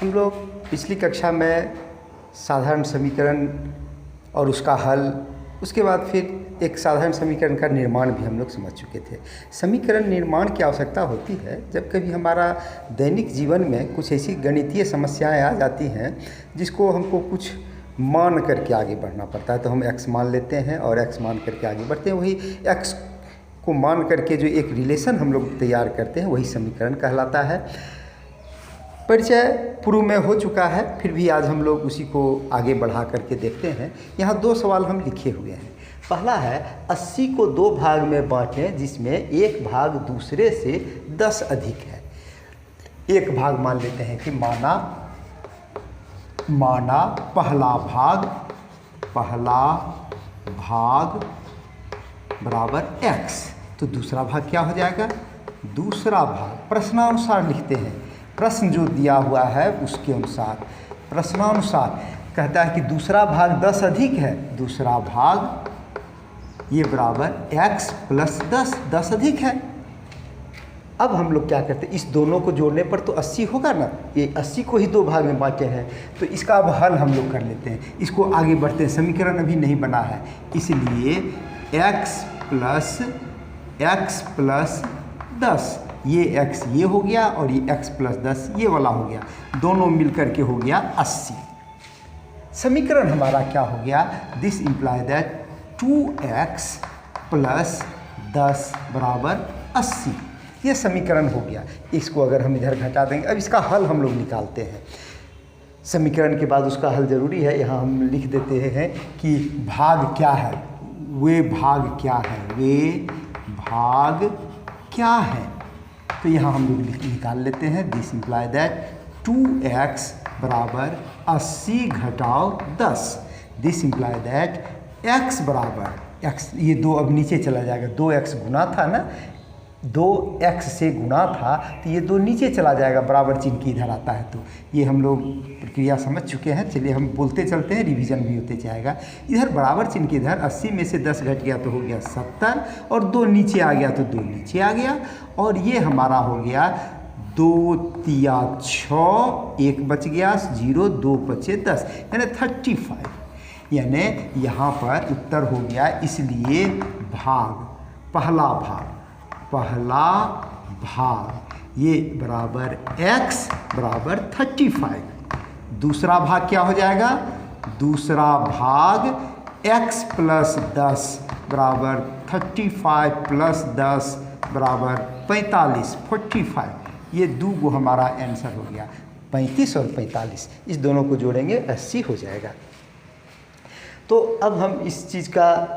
हम लोग पिछली कक्षा में साधारण समीकरण और उसका हल, उसके बाद फिर एक साधारण समीकरण का निर्माण भी हम लोग समझ चुके थे। समीकरण निर्माण की आवश्यकता होती है जब कभी हमारा दैनिक जीवन में कुछ ऐसी गणितीय समस्याएं आ जाती हैं जिसको हमको कुछ मान करके आगे बढ़ना पड़ता है। तो हम x मान लेते हैं और x मान करके आगे बढ़ते हैं। वही x को मान करके जो एक रिलेशन हम लोग तैयार करते हैं वही समीकरण कहलाता है। परिचय पूर्व में हो चुका है, फिर भी आज हम लोग उसी को आगे बढ़ा करके देखते हैं। यहाँ दो सवाल हम लिखे हुए हैं। पहला है 80 को 2 भाग में बांटें जिसमें एक भाग दूसरे से 10 अधिक है। एक भाग मान लेते हैं कि माना पहला भाग बराबर x, तो दूसरा भाग क्या हो जाएगा? दूसरा भाग प्रश्नानुसार लिखते हैं। प्रश्न जो दिया हुआ है उसके अनुसार प्रश्नानुसार कहता है कि दूसरा भाग 10 अधिक है, दूसरा भाग ये बराबर x प्लस 10 अधिक है। अब हम लोग क्या करते हैं, इस दोनों को जोड़ने पर तो 80 होगा ना। ये 80 को ही 2 भाग में बांटे हैं तो इसका अब हल हम लोग कर लेते हैं। इसको आगे बढ़ते हैं, समीकरण अभी नहीं बना है, इसलिए x प्लस 10, ये x ये हो गया और ये x प्लस 10 ये वाला हो गया, दोनों मिलकर के हो गया 80। समीकरण हमारा क्या हो गया? This imply that 2x plus 10 बराबर 80, ये समीकरण हो गया। इसको अगर हम इधर घटा देंगे, अब इसका हल हम लोग निकालते हैं। समीकरण के बाद उसका हल ज़रूरी है। यहाँ हम लिख देते हैं कि भाग क्या है, वे भाग क्या है, तो यहाँ हम लोग निकाल लेते हैं। दिस इम्प्लाई दैट 2x बराबर 80 घटाओ 10। दिस इम्प्लाई दैट x बराबर x, ये 2 अब नीचे चला जाएगा। 2x गुना था ना, 2x से गुना था तो ये 2 नीचे चला जाएगा, बराबर चिन्ह की इधर आता है। तो ये हम लोग प्रक्रिया समझ चुके हैं। चलिए हम बोलते चलते हैं, रिवीजन भी होते जाएगा। इधर बराबर चिन्ह की इधर 80 में से 10 घट गया तो हो गया 70, और 2 नीचे आ गया तो 2 नीचे आ गया, और ये हमारा हो गया 2 तिया 6, 1 बच गया 0, 2 बचे 10, यानी 35। यानी यहाँ पर उत्तर हो गया, इसलिए पहला भाग ये बराबर x बराबर 35। दूसरा भाग क्या हो जाएगा? दूसरा भाग x प्लस 10 बराबर 35 प्लस 10 बराबर 45, 45। ये 2 को हमारा आंसर हो गया। 35 और 45 इस दोनों को जोड़ेंगे 80 हो जाएगा। तो अब हम इस चीज़ का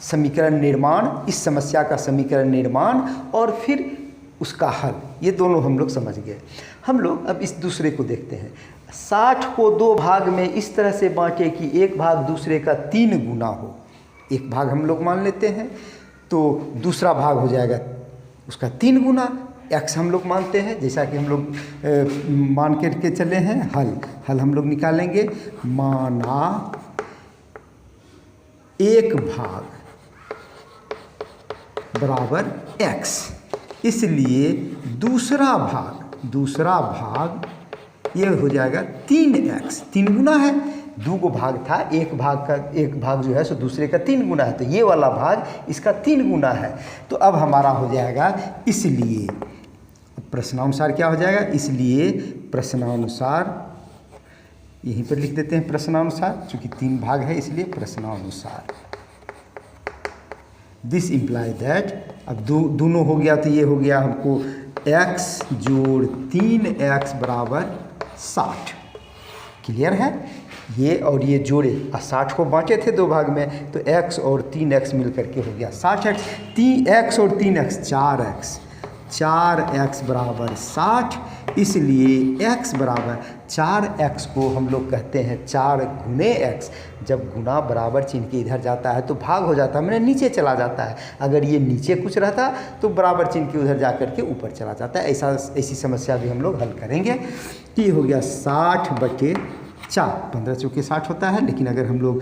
समीकरण निर्माण, इस समस्या का समीकरण निर्माण और फिर उसका हल, ये दोनों हम लोग समझ गए। हम लोग अब इस दूसरे को देखते हैं। 60 को 2 भाग में इस तरह से बांटे कि एक भाग दूसरे का 3 गुना हो। एक भाग हम लोग मान लेते हैं तो दूसरा भाग हो जाएगा उसका 3 गुना। x हम लोग मानते हैं, जैसा कि हम लोग मान करके चले हैं। हल हम लोग निकालेंगे। माना एक भाग बराबर x, इसलिए दूसरा भाग ये हो जाएगा 3x, 3 गुना है। 2 को भाग था, एक भाग जो है सो दूसरे का 3 गुना है, तो ये वाला भाग इसका 3 गुना है। तो अब हमारा हो जाएगा, इसलिए प्रश्नानुसार क्या हो जाएगा? इसलिए प्रश्नानुसार यहीं पर लिख देते हैं। प्रश्नानुसार चूँकि 3 भाग है इसलिए प्रश्नानुसार। दिस इम्प्लाई दैट, अब दोनों हो गया तो ये हो गया हमको x जोड़ 3x बराबर 60। क्लियर है? ये और ये जोड़े 60 को बांटे थे 2 भाग में, तो x और 3x मिल करके हो गया 60x। 3x और 3x 4x बराबर 60, इसलिए x बराबर 4x को हम लोग कहते हैं 4 गुने x। जब गुना बराबर चिन्ह के इधर जाता है तो भाग हो जाता है, मैंने नीचे चला जाता है। अगर ये नीचे कुछ रहता तो बराबर चिन्ह के उधर जा कर के ऊपर चला जाता है। ऐसी समस्या भी हम लोग हल करेंगे। ये हो गया 60/4, 15 चौके 60 होता है, लेकिन अगर हम लोग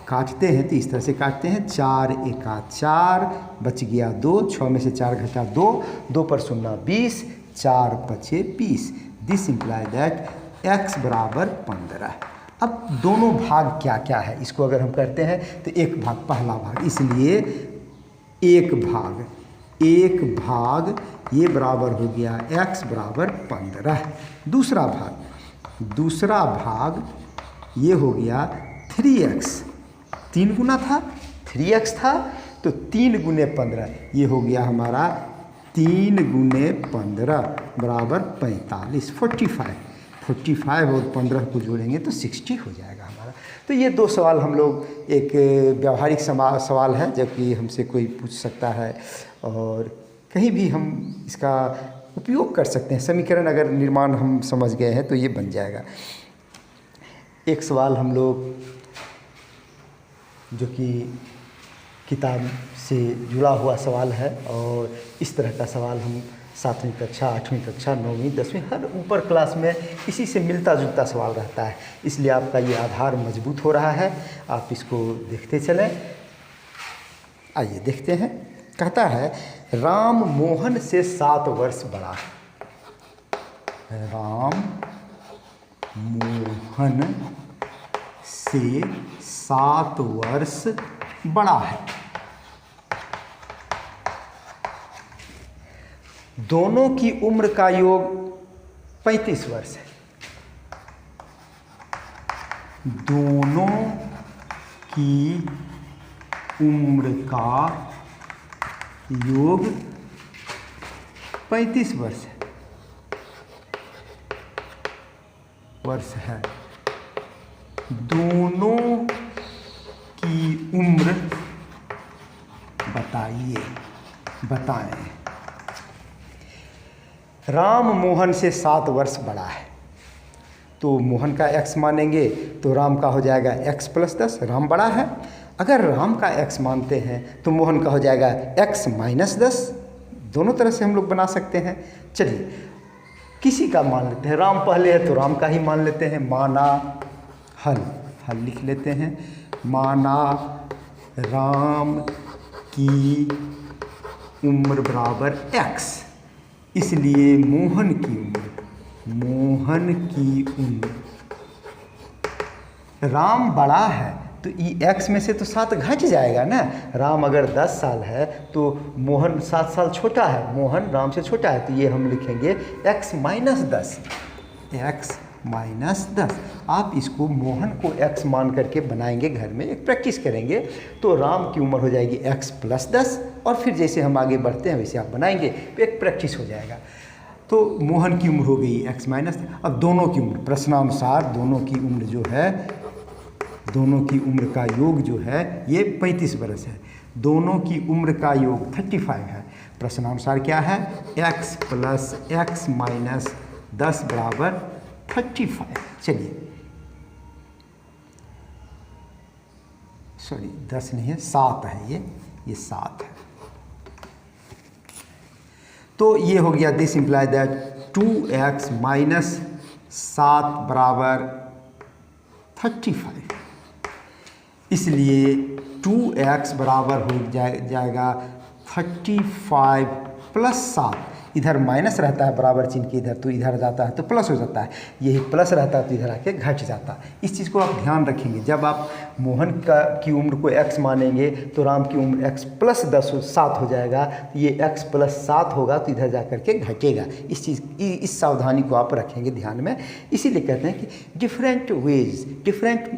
काटते हैं तो इस तरह से काटते हैं। 4 एका 4, बच गया 2, 6 में से 4 घटा 2, 2 पर 0 20, 4 पचे 20, दिस इम्प्लाई दैट x बराबर 15। अब दोनों भाग क्या क्या है, इसको अगर हम करते हैं तो एक भाग पहला भाग, इसलिए एक भाग ये बराबर हो गया x बराबर 15। दूसरा भाग ये हो गया 3x, 3 गुना था 3x था तो 3 गुने 15, ये हो गया हमारा 3 गुने 15 बराबर 45, 45 और 15 को जोड़ेंगे तो 60 हो जाएगा हमारा। तो ये दो सवाल हम लोग, एक व्यावहारिक सवाल है जबकि हमसे कोई पूछ सकता है और कहीं भी हम इसका उपयोग कर सकते हैं। समीकरण अगर निर्माण हम समझ गए हैं तो ये बन जाएगा। एक सवाल हम लोग जो कि किताब से जुड़ा हुआ सवाल है और इस तरह का सवाल हम 7वीं कक्षा 8वीं कक्षा 9वीं 10वीं हर ऊपर क्लास में इसी से मिलता जुलता सवाल रहता है, इसलिए आपका ये आधार मजबूत हो रहा है। आप इसको देखते चलें। आइए देखते हैं। कहता है राम मोहन से 7 वर्ष बड़ा है। राम मोहन से 7 वर्ष बड़ा है। दोनों की उम्र का योग 35 वर्ष है। दोनों की उम्र का योग 35 वर्ष है। दोनों की उम्र बताएं। राम मोहन से 7 वर्ष बड़ा है, तो मोहन का x मानेंगे तो राम का हो जाएगा x + 10, राम बड़ा है। अगर राम का x मानते हैं तो मोहन का हो जाएगा x - 10। दोनों तरह से हम लोग बना सकते हैं। चलिए किसी का मान लेते हैं, राम पहले है तो राम का ही मान लेते हैं। माना हल लिख लेते हैं। माना राम की उम्र बराबर x, इसलिए मोहन की उम्र, राम बड़ा है तो x में से तो 7 घट जाएगा ना। राम अगर 10 साल है तो मोहन 7 साल छोटा है, मोहन राम से छोटा है, तो ये हम लिखेंगे x - 10। आप इसको मोहन को x मान करके बनाएंगे, घर में एक प्रैक्टिस करेंगे तो राम की उम्र हो जाएगी x + 10 और फिर जैसे हम आगे बढ़ते हैं वैसे आप बनाएंगे तो एक प्रैक्टिस हो जाएगा। तो मोहन की उम्र हो गई x - 10। अब दोनों की उम्र, प्रश्नानुसार दोनों की उम्र जो है, दोनों की उम्र का योग जो है ये 35 वर्ष है। दोनों की उम्र का योग 35 है। प्रश्नानुसार क्या है, x + x - 10 बराबर 35। चलिए सॉरी 10 नहीं है, 7 है, ये 7 है। तो ये हो गया दिस इम्प्लाई दैट 2x - 7 बराबर 35, इसलिए 2x बराबर हो जाएगा 35 + 7। इधर माइनस रहता है बराबर चिन्ह के इधर, तो इधर जाता है तो प्लस हो जाता है, यही प्लस रहता है तो इधर आके घट जाता है। इस चीज़ को आप ध्यान रखेंगे। जब आप मोहन की उम्र को x मानेंगे तो राम की उम्र x + 10 7 हो जाएगा, तो ये x + 7 होगा तो इधर जा कर के घटेगा। इस सावधानी को आप रखेंगे ध्यान में। इसीलिए कहते हैं कि डिफरेंट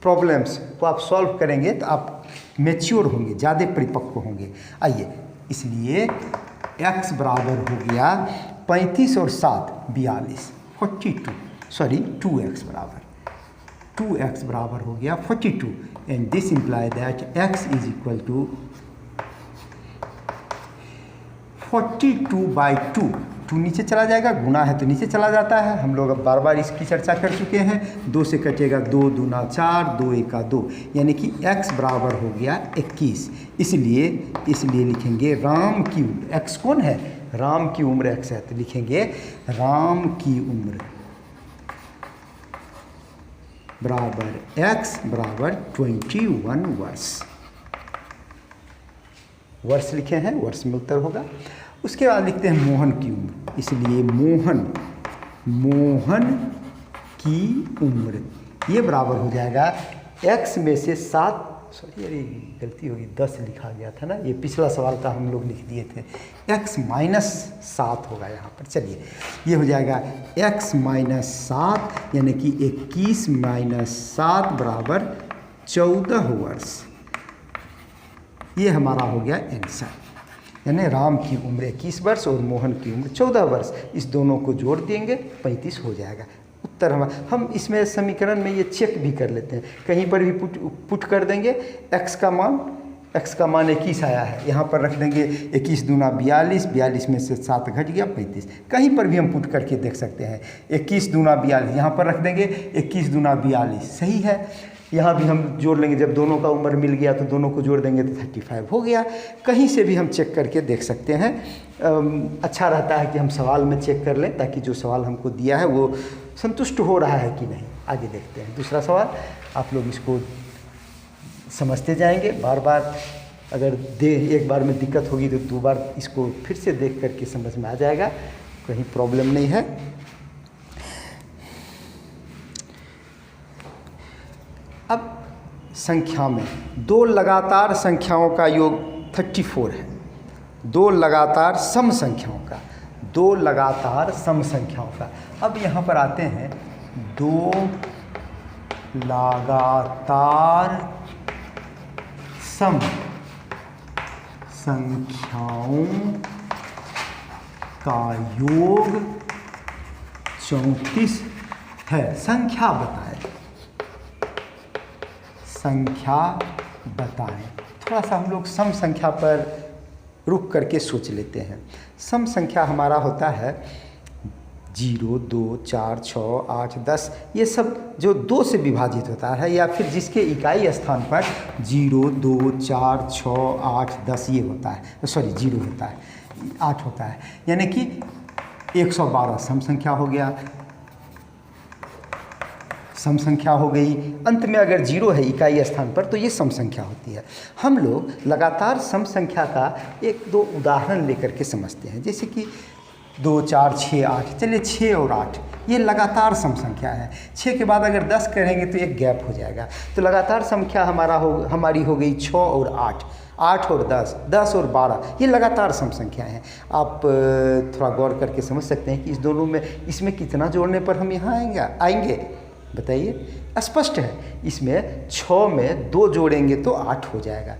प्रॉब्लम्स को आप सॉल्व करेंगे तो आप मैच्योर होंगे, ज़्यादा परिपक्व होंगे। आइए, इसलिए x बराबर हो गया 35 और 7 42 42, सॉरी 2x बराबर हो गया 42 and this imply that x is equal to 42/2। 2 नीचे चला जाएगा, गुना है तो नीचे चला जाता है। हम लोग अब बार बार इसकी चर्चा कर चुके हैं। 2 से कटेगा 2 दूना 4, 2 एका 2, यानी कि x बराबर हो गया 21। इसलिए लिखेंगे राम की उम्र, x कौन है, राम की उम्र x है, तो लिखेंगे राम की उम्र बराबर x बराबर 21 वर्ष लिखे हैं, वर्ष में उत्तर होगा। उसके बाद लिखते हैं मोहन की उम्र, इसलिए मोहन की उम्र, ये बराबर हो जाएगा x में से 7, सॉरी अरे गलती होगी 10 लिखा गया था ना, ये पिछला सवाल का हम लोग लिख दिए थे, x माइनस 7 होगा यहाँ पर। चलिए ये हो जाएगा x माइनस 7 यानी कि 21 माइनस 7 बराबर 14 वर्ष। ये हमारा हो गया आंसर, यानी राम की उम्र 21 वर्ष और मोहन की उम्र 14 वर्ष। इस दोनों को जोड़ देंगे 35 हो जाएगा उत्तर। हम इसमें समीकरण में ये चेक भी कर लेते हैं, कहीं पर भी पुट कर देंगे x का मान 21 आया है, यहाँ पर रख देंगे 21 दूना 42, 42 में से 7 घट गया 35। कहीं पर भी हम पुट करके देख सकते हैं 21 दूना 42, यहाँ पर रख देंगे 21 दूना 42 सही है। यहाँ भी हम जोड़ लेंगे, जब दोनों का उम्र मिल गया तो दोनों को जोड़ देंगे तो 35 हो गया। कहीं से भी हम चेक करके देख सकते हैं। अच्छा रहता है कि हम सवाल में चेक कर लें ताकि जो सवाल हमको दिया है वो संतुष्ट हो रहा है कि नहीं। आगे देखते हैं दूसरा सवाल। आप लोग इसको समझते जाएंगे, बार बार अगर एक बार में दिक्कत होगी तो 2 बार इसको फिर से देख करके समझ में आ जाएगा, कहीं प्रॉब्लम नहीं है। अब संख्या में 2 लगातार संख्याओं का योग 34 है, 2 लगातार सम संख्याओं का, 2 लगातार सम संख्याओं का। अब यहाँ पर आते हैं 2 लगातार सम संख्याओं का योग 34 है। संख्या बताएं, संख्या बताएं। थोड़ा सा हम लोग सम संख्या पर रुक करके सोच लेते हैं। सम संख्या हमारा होता है 0, 2, 4, 6, 8, 10, ये सब जो 2 से विभाजित होता है या फिर जिसके इकाई स्थान पर 0, 2, 4, 6, 8, 10 ये होता है, सॉरी 0 होता है, 8 होता है, यानी कि 112 सम संख्या हो गया, सम संख्या हो गई। अंत में अगर 0 है इकाई स्थान पर तो ये सम संख्या होती है। हम लोग लगातार सम संख्या का 1-2 उदाहरण लेकर के समझते हैं, जैसे कि 2, 4, 6, 8। चलिए 6 और 8 ये लगातार सम संख्या है। 6 के बाद अगर 10 करेंगे तो एक गैप हो जाएगा, तो लगातार संख्या हमारी हो गई 6 और 8, 8 और 10, 10 और 12, ये लगातार सम संख्या है। आप थोड़ा गौर करके समझ सकते हैं कि इस दोनों में इसमें कितना जोड़ने पर हम यहाँ आएंगे बताइए। स्पष्ट है, इसमें 6 में 2 जोड़ेंगे तो 8 हो जाएगा,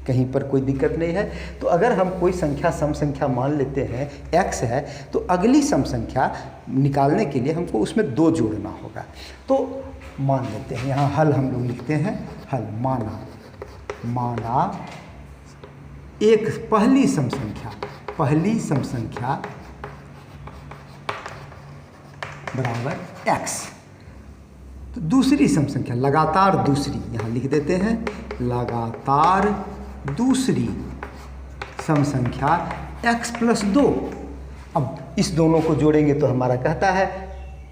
कहीं पर कोई दिक्कत नहीं है। तो अगर हम कोई संख्या सम संख्या मान लेते हैं x है, तो अगली सम संख्या निकालने के लिए हमको उसमें 2 जोड़ना होगा। तो मान लेते हैं, यहाँ हल हम लोग लिखते हैं, हल माना एक पहली सम संख्या बराबर x, तो दूसरी सम संख्या लगातार दूसरी, यहाँ लिख देते हैं लगातार दूसरी सम संख्या x + 2। अब इस दोनों को जोड़ेंगे तो हमारा कहता है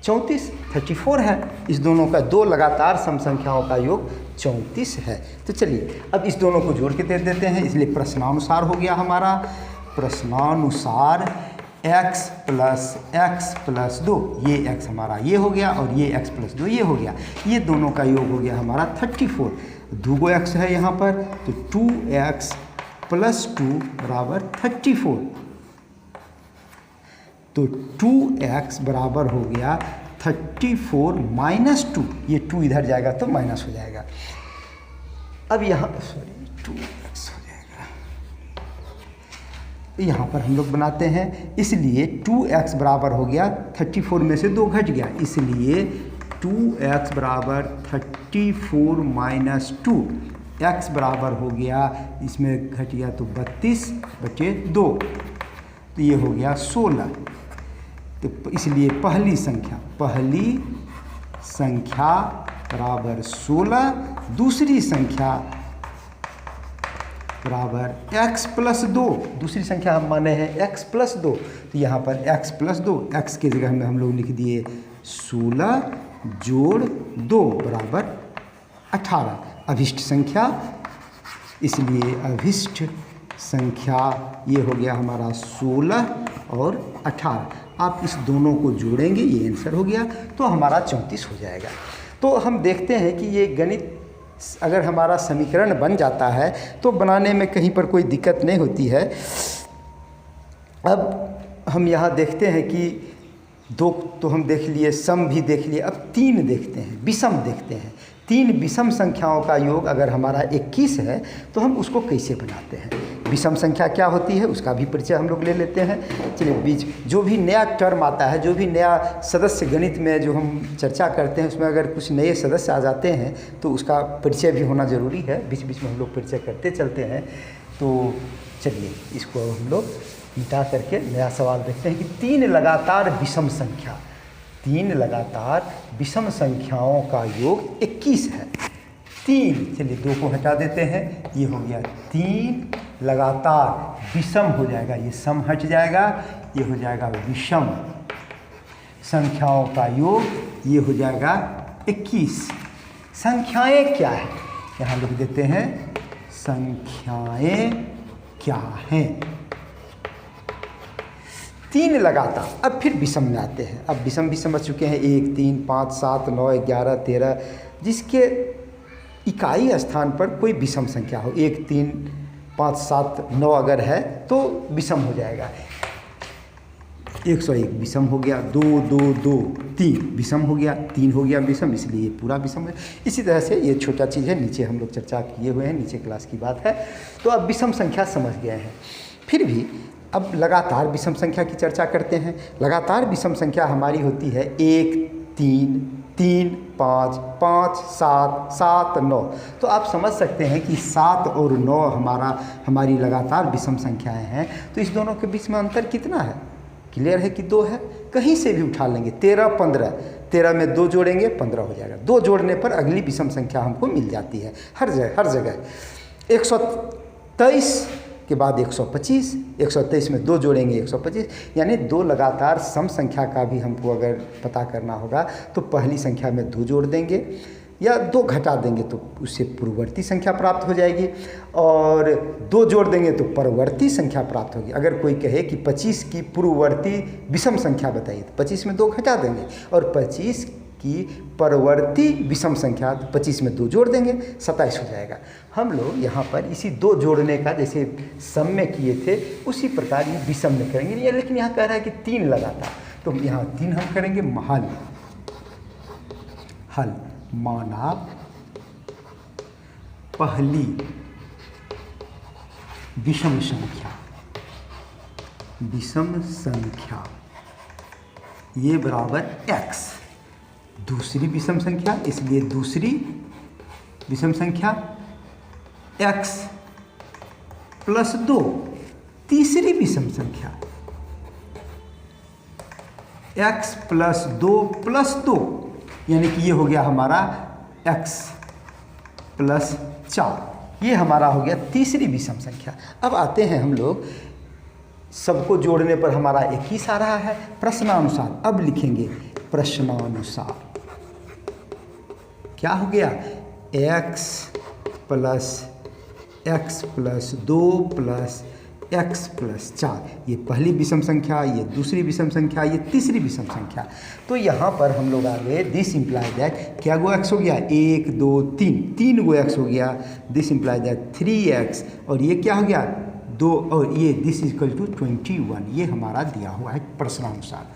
34 है। इस दोनों का 2 लगातार सम संख्याओं का योग 34 है। तो चलिए अब इस दोनों को जोड़ के दे देते हैं, इसलिए प्रश्नानुसार हो गया हमारा। प्रश्नानुसार x + 2, ये x हमारा ये हो गया और ये x + 2 ये हो गया, ये दोनों का योग हो गया हमारा 34। 2 x है यहाँ पर, तो 2x + 2 बराबर 34। तो 2x बराबर हो गया 34 - 2, ये 2 इधर जाएगा तो माइनस हो जाएगा। अब यहाँ 2x हो जाएगा, यहाँ पर हम लोग बनाते हैं, इसलिए 2x बराबर हो गया 34 में से 2 घट गया, इसलिए 2x बराबर 34 - 2, x बराबर हो गया, इसमें घट गया तो 32/2, तो ये हो गया 16। तो इसलिए पहली संख्या बराबर 16, दूसरी संख्या बराबर x + 2, दूसरी संख्या हम माने हैं x + 2, तो यहाँ पर x + 2, x की जगह में हम लोग लिख दिए 16 + 2 बराबर 18, अभिष्ट संख्या, इसलिए अभिष्ट संख्या, ये हो गया हमारा 16 और 18। आप इस दोनों को जोड़ेंगे, ये आंसर हो गया, तो हमारा 34 हो जाएगा। तो हम देखते हैं कि ये गणित अगर हमारा समीकरण बन जाता है तो बनाने में कहीं पर कोई दिक्कत नहीं होती है। अब हम यहाँ देखते हैं कि 2 तो हम देख लिए, सम भी देख लिए, अब 3 देखते हैं, विषम देखते हैं। 3 विषम संख्याओं का योग अगर हमारा 21 है तो हम उसको कैसे बनाते हैं। विषम संख्या क्या होती है उसका भी परिचय हम लोग ले लेते हैं। चलिए, बीच जो भी नया टर्म आता है, जो भी नया सदस्य गणित में जो हम चर्चा करते हैं, उसमें अगर कुछ नए सदस्य आ जाते हैं तो उसका परिचय भी होना ज़रूरी है। बीच बीच में हम लोग परिचय करते चलते हैं। तो चलिए, इसको हम लोग मिटा करके नया सवाल देखते हैं कि 3 लगातार विषम संख्या, 3 लगातार विषम संख्याओं का योग 21 है। 3, चलिए 2 को हटा देते हैं, ये हो गया 3 लगातार विषम हो जाएगा, ये सम हट जाएगा, ये हो जाएगा विषम संख्याओं का योग, ये हो जाएगा 21। संख्याएं क्या है, यहाँ लिख देते हैं संख्याएं क्या हैं। 3 लगातार, अब फिर विषम में आते हैं। अब विषम भी समझ चुके हैं, 1, 3, 5, 7, 9, 11, 13, जिसके इकाई स्थान पर कोई विषम संख्या हो, 1, 3, 5, 7, 9 अगर है तो विषम हो जाएगा। 101 विषम हो गया, 2, 2, 2, 3 विषम हो गया, 3 हो गया विषम, इसलिए ये पूरा विषम है। इसी तरह से ये छोटा चीज़ है, नीचे हम लोग चर्चा किए हुए हैं, नीचे क्लास की बात है। तो अब विषम संख्या समझ गए हैं। फिर भी अब लगातार विषम संख्या की चर्चा करते हैं। लगातार विषम संख्या हमारी होती है 1, 3, 3, 5, 5, 7, 7, 9। तो आप समझ सकते हैं कि 7 और 9 हमारी लगातार विषम संख्याएं हैं। तो इस दोनों के बीच में अंतर कितना है? क्लियर है कि 2 है। कहीं से भी उठा लेंगे, 13, 15, 13 में 2 जोड़ेंगे 15 हो जाएगा। 2 जोड़ने पर अगली विषम संख्या हमको मिल जाती है हर जगह। 123 के बाद 125, 123 में 2 जोड़ेंगे 125, यानी 2 लगातार सम संख्या का भी हमको अगर पता करना होगा तो पहली संख्या में 2 जोड़ देंगे या 2 घटा देंगे तो उससे पूर्ववर्ती संख्या प्राप्त हो जाएगी, और 2 जोड़ देंगे तो परवर्ती संख्या प्राप्त होगी। अगर कोई कहे कि 25 की पूर्ववर्ती विषम संख्या बताइए तो 25 में 2 घटा देंगे, और 25 की परवर्ती विषम संख्या 25 में 2 जोड़ देंगे 27 हो जाएगा। हम लोग यहाँ पर इसी 2 जोड़ने का जैसे सम में किए थे उसी प्रकार ये विषम में करेंगे। लेकिन यहाँ कह रहा है कि 3 लगातार, तो यहाँ 3 हम करेंगे हल माना पहली विषम संख्या ये बराबर x, दूसरी विषम संख्या, इसलिए दूसरी विषम संख्या x प्लस 2, तीसरी विषम संख्या x प्लस 2 प्लस 2, यानी कि ये हो गया हमारा x प्लस 4, ये हमारा हो गया तीसरी विषम संख्या। अब आते हैं हम लोग, सबको जोड़ने पर हमारा 21 आ रहा है प्रश्नानुसार। अब लिखेंगे प्रश्नानुसार क्या हो गया, x plus 2 plus x plus 4, ये पहली विषम संख्या, ये दूसरी विषम संख्या, ये तीसरी विषम संख्या। तो यहाँ पर हम लोग आ गए, दिस इम्प्लाई दैट क्या गो x हो गया, 1, 2, 3 गो x हो गया। दिस इम्प्लाई दैट 3x, और ये क्या हो गया 2, और ये दिस इज इक्वल टू 21, ये हमारा दिया हुआ है प्रश्नानुसार।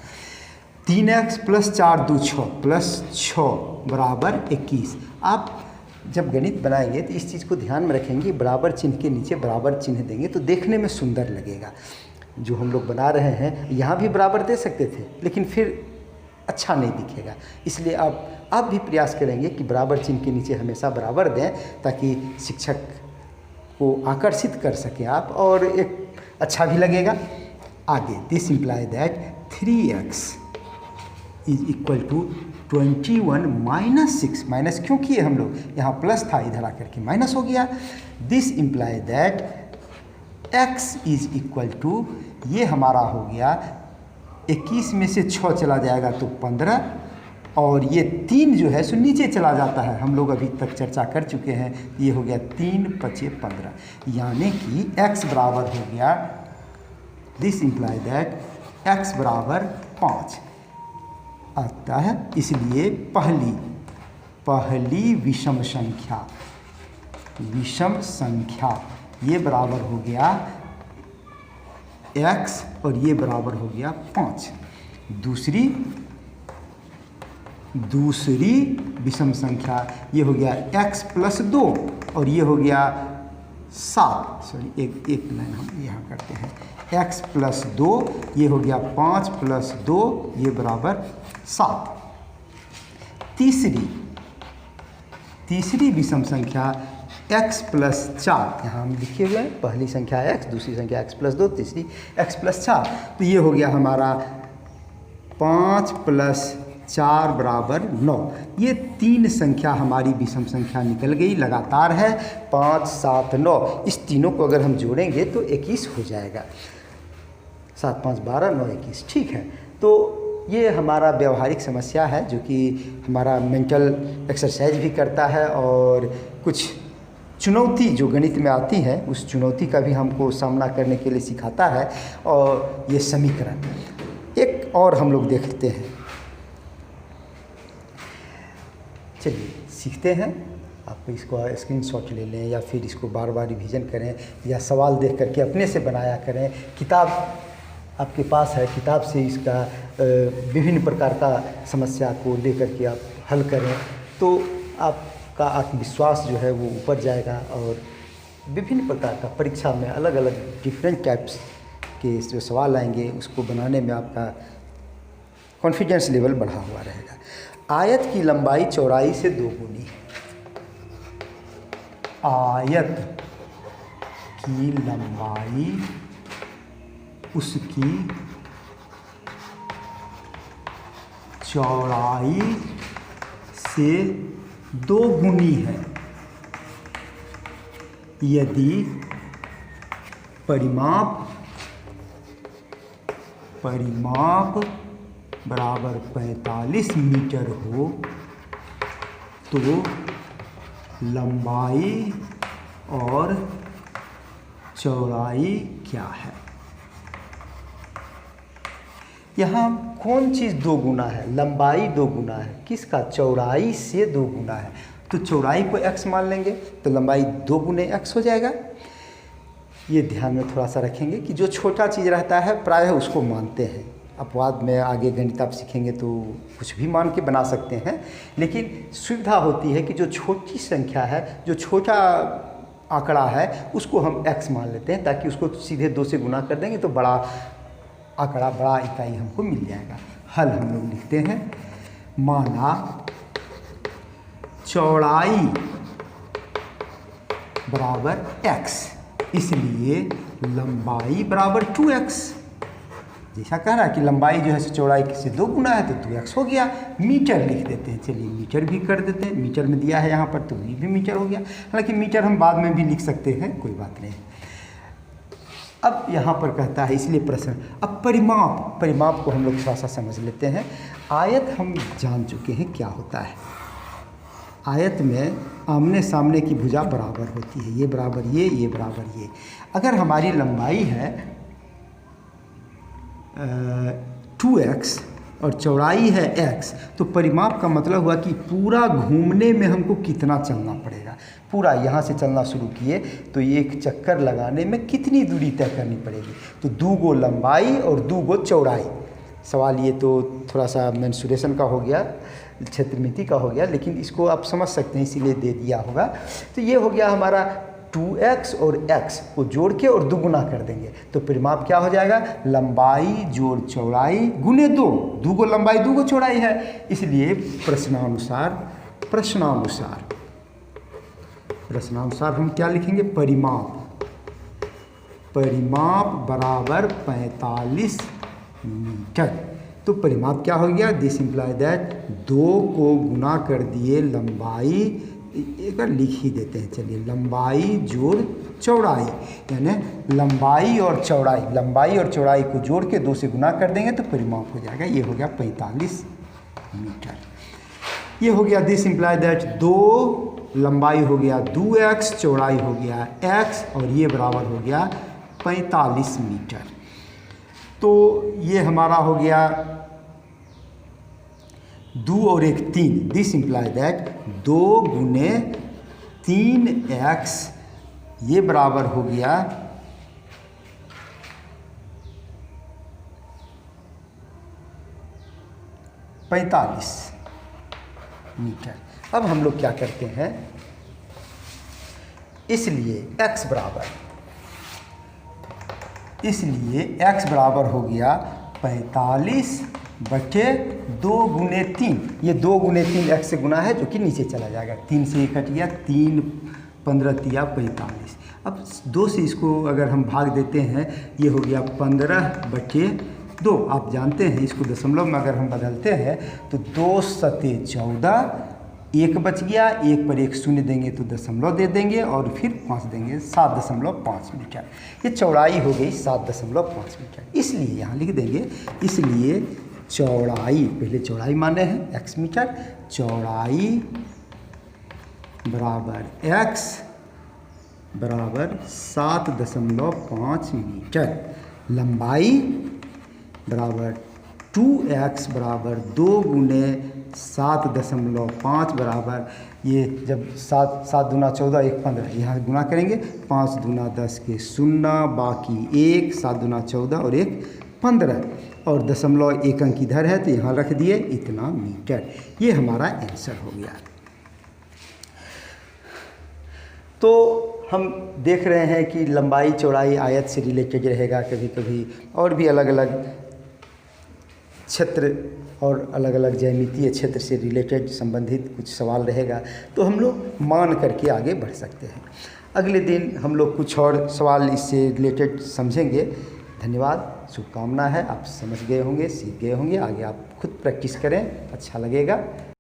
3x प्लस 4 2 6 प्लस 6 बराबर 21। आप जब गणित बनाएंगे तो इस चीज़ को ध्यान में रखेंगे, बराबर चिन्ह के नीचे बराबर चिन्ह देंगे तो देखने में सुंदर लगेगा। जो हम लोग बना रहे हैं यहाँ भी बराबर दे सकते थे, लेकिन फिर अच्छा नहीं दिखेगा, इसलिए आप भी प्रयास करेंगे कि बराबर चिन्ह के नीचे हमेशा बराबर दें, ताकि शिक्षक को आकर्षित कर सकें आप, और एक अच्छा भी लगेगा। आगे this imply that 3x is equal to 21 minus 6, minus क्यों किए हम लोग, यहाँ प्लस था इधर आकर के माइनस हो गया। This imply that x is equal to, ये हमारा हो गया 21 में से 6 चला जाएगा तो 15, और ये 3 जो है सो नीचे चला जाता है, हम लोग अभी तक चर्चा कर चुके हैं। ये हो गया 3 × 5 = 15, यानी कि x बराबर हो गया, दिस इम्प्लाई दैट x बराबर 5 आता है। इसलिए पहली विषम संख्या ये बराबर हो गया x और ये बराबर हो गया 5। दूसरी विषम संख्या ये हो गया x + 2 और ये हो गया 7। सॉरी, एक लाइन हम यहाँ करते हैं, x + 2 ये हो गया 5 + 2 ये बराबर 7। तीसरी विषम संख्या x + 4, यहाँ हम लिखे हुए हैं, पहली संख्या x, दूसरी संख्या x + 2, तीसरी x + 4। तो ये हो गया हमारा 5 + 4 बराबर 9। ये 3 संख्या हमारी विषम संख्या निकल गई, लगातार है 5, 7, 9। इस तीनों को अगर हम जोड़ेंगे तो 21 हो जाएगा। 7, 5, 12, 9, 21, ठीक है। तो ये हमारा व्यवहारिक समस्या है जो कि हमारा मेंटल एक्सरसाइज भी करता है और कुछ चुनौती जो गणित में आती है उस चुनौती का भी हमको सामना करने के लिए सिखाता है। और ये समीकरण एक और हम लोग देखते हैं, चलिए सीखते हैं। आप इसको स्क्रीनशॉट ले लें या फिर इसको बार बार रिवीजन करें या सवाल देख करके अपने से बनाया करें। किताब आपके पास है, किताब से इसका विभिन्न प्रकार का समस्या को लेकर के आप हल करें तो आपका आत्मविश्वास जो है वो ऊपर जाएगा और विभिन्न प्रकार का परीक्षा में अलग अलग डिफरेंट टाइप्स के जो सवाल आएंगे उसको बनाने में आपका कॉन्फिडेंस लेवल बढ़ा हुआ रहेगा। आयत की लंबाई चौड़ाई से 2 गुनी है। आयत की लंबाई उसकी चौड़ाई से 2 गुनी है यदि परिमाप बराबर 45 मीटर हो तो लंबाई और चौड़ाई क्या है। यहाँ कौन चीज़ 2 गुना है? लंबाई 2 गुना है, किसका? चौड़ाई से 2 गुना है। तो चौड़ाई को x मान लेंगे तो लंबाई 2 गुने x हो जाएगा। ये ध्यान में थोड़ा सा रखेंगे कि जो छोटा चीज़ रहता है प्रायः उसको मानते हैं। अपवाद में आगे गणित आप सीखेंगे तो कुछ भी मान के बना सकते हैं, लेकिन सुविधा होती है कि जो छोटी संख्या है, जो छोटा आंकड़ा है उसको हम x मान लेते हैं ताकि उसको सीधे 2 से गुना कर देंगे तो बड़ा आंकड़ा, बड़ा इकाई हमको मिल जाएगा। हल हम लोग लिखते हैं, माना चौड़ाई बराबर x, इसलिए लंबाई बराबर 2x। जैसा कह रहा है कि लंबाई जो है चौड़ाई से 2 गुना है तो 2x हो गया। मीटर लिख देते हैं, चलिए मीटर भी कर देते हैं। मीटर में दिया है यहाँ पर तो ये भी मीटर हो गया। हालांकि मीटर हम बाद में भी लिख सकते हैं, कोई बात नहीं। अब यहाँ पर कहता है, इसलिए प्रश्न, अब परिमाप को हम लोग थोड़ा सा समझ लेते हैं। आयत हम जान चुके हैं क्या होता है। आयत में आमने सामने की भुजा बराबर होती है, ये बराबर ये बराबर ये। अगर हमारी लंबाई है 2x और चौड़ाई है x, तो परिमाप का मतलब हुआ कि पूरा घूमने में हमको कितना चलना पड़ेगा। पूरा यहाँ से चलना शुरू किए तो एक चक्कर लगाने में कितनी दूरी तय करनी पड़ेगी। तो 2 गो लंबाई और 2 गो चौड़ाई। सवाल ये तो थोड़ा सा मेंसुरेशन का हो गया, क्षेत्रमिति का हो गया, लेकिन इसको आप समझ सकते हैं इसीलिए दे दिया होगा। तो ये हो गया हमारा 2x और x को जोड़ के और 2 गुना कर देंगे तो परिमाप क्या हो जाएगा? लंबाई जोड़ चौड़ाई गुने 2। 2 गो लंबाई 2 गो चौड़ाई है, इसलिए प्रश्नानुसार हम क्या लिखेंगे? परिमाप बराबर 45 मीटर। तो परिमाप क्या हो गया? दिस इम्प्लाई दैट 2 को गुना कर दिए लंबाई, एक बार लिख ही देते हैं, चलिए, लंबाई जोड़ चौड़ाई, यानी लंबाई और चौड़ाई को जोड़ के 2 से गुना कर देंगे तो परिमाप हो जाएगा। ये हो गया 45 मीटर। ये हो गया, दिस इम्प्लाई दैट 2 लंबाई हो गया 2x, चौड़ाई हो गया x, और ये बराबर हो गया 45 मीटर। तो ये हमारा हो गया 2 और 1 3, दिस इम्प्लाई दैट 2 गुने 3x, ये बराबर हो गया 45 मीटर। अब हम लोग क्या करते हैं, इसलिए x बराबर हो गया 45 बटे 2 गुने 3। ये 2 गुने 3 x से गुना है, जो कि नीचे चला जाएगा, 3 से 1 कट गया, 3 15 तिया 45। अब 2 से इसको अगर हम भाग देते हैं, ये हो गया 15 बटे 2। आप जानते हैं इसको दशमलव में अगर हम बदलते हैं तो 2 सते 14, 1 बच गया, 1 पर 1 शून्य देंगे तो दशमलव दे देंगे, और फिर 5 देंगे, 7.5 मीटर। ये चौड़ाई हो गई 7.5 मीटर। इसलिए यहाँ लिख देंगे, इसलिए चौड़ाई, पहले चौड़ाई माने हैं x मीटर, चौड़ाई बराबर x बराबर 7.5 मीटर, लंबाई बराबर 2x बराबर 2 गुने 7.5 बराबर, ये जब 7 दूना 14, 1 15, यहाँ गुना करेंगे, 5 दूना 10 के 0, बाकी 1, 7 दूना 14 और 1 15, और दशमलव 1 अंक इधर है तो यहाँ रख दिए, इतना मीटर। ये हमारा आंसर हो गया। तो हम देख रहे हैं कि लंबाई चौड़ाई आयत से रिलेटेड रहेगा, कभी कभी और भी अलग अलग क्षेत्र और अलग अलग ज्यामितीय क्षेत्र से रिलेटेड संबंधित कुछ सवाल रहेगा, तो हम लोग मान करके आगे बढ़ सकते हैं। अगले दिन हम लोग कुछ और सवाल इससे रिलेटेड समझेंगे। धन्यवाद, शुभकामना है, आप समझ गए होंगे, सीख गए होंगे। आगे आप खुद प्रैक्टिस करें, अच्छा लगेगा।